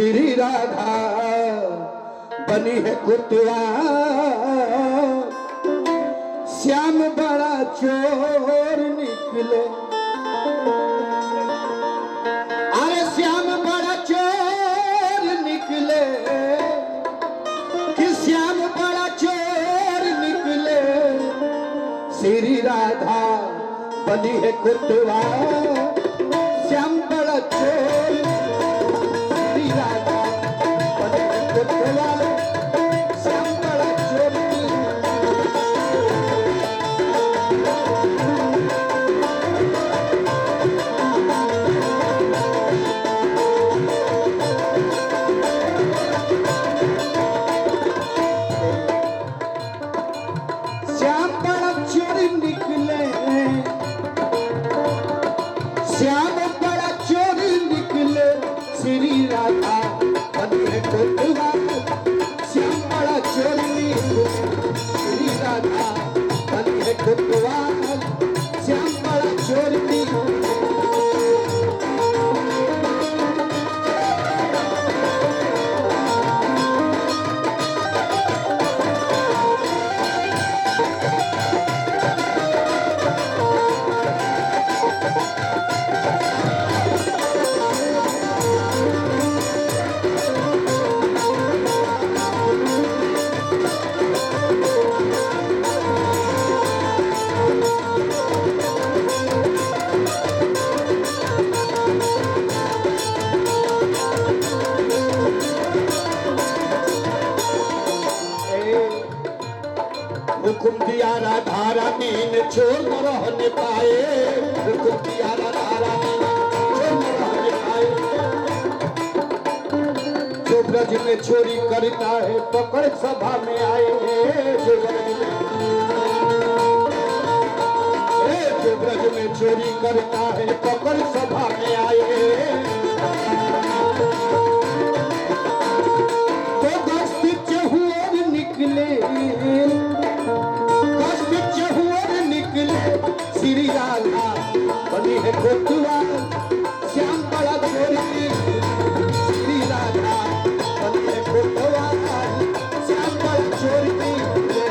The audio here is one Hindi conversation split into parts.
श्री राधा बनी है कुतवा, श्याम बड़ा चोर निकले। अरे श्याम बड़ा चोर निकले कि श्याम बड़ा चोर निकले। श्री राधा बनी है कुतवा, श्याम बड़ा चोर। श्री राधा बनी है कुतवा, श्याम बड़ा चोर। श्याम बड़ा चोर निकले, श्याम बड़ा चोर निकले। श्री राधा बनी है कुतवा, श्याम बड़ा चोर निकले। श्री राधा बनी है कुतवा, श्याम बड़ा चोर निकले। हुकुम दिया राधा रानी ने छोड़ न रहने पाए। हुकुम दिया राधा रानी ने छोड़ न रहने पाए। जो ब्रज में चोरी करता है पकड़ सभा में आए। जो ब्रज में चोरी करता है पकड़ सभा में आए। तो दस्त चहुर निकले, श्री राधा बनी है कुतवा, श्याम बड़ा चोर निकले। श्री राधा बनी है कुतवा, श्याम बड़ा चोर निकले।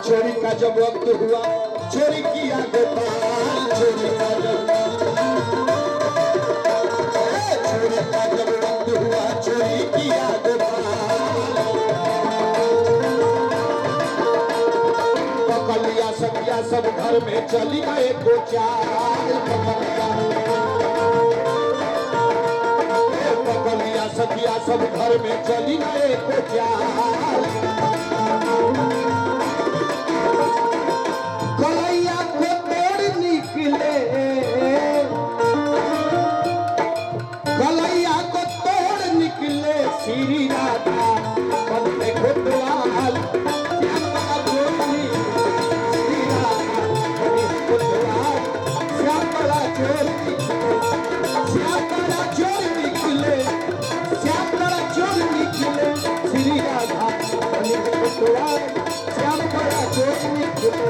चोरी का जब वक्त हुआ चोरी किया गोपाल। चोरी का जब वक्त हुआ चोरी किया गोपाल। पकड़ लिया सखिया सब घर में चली गए दो चार। पकड़ लिया सखिया सब घर में चली गए दो चार। कलैया को तोड़ निकले, कलैया को तोड़ निकले। श्री राधा बनी है कुतवाल, श्याम बड़ा चोर निकले। श्री राधा बनी है कुतवाल, श्याम बड़ा चोर निकले। श्याम बड़ा चोर निकले, श्याम बड़ा चोर निकले। श्री राधा बनी है कुतवाल, श्याम बड़ा चोर निकले।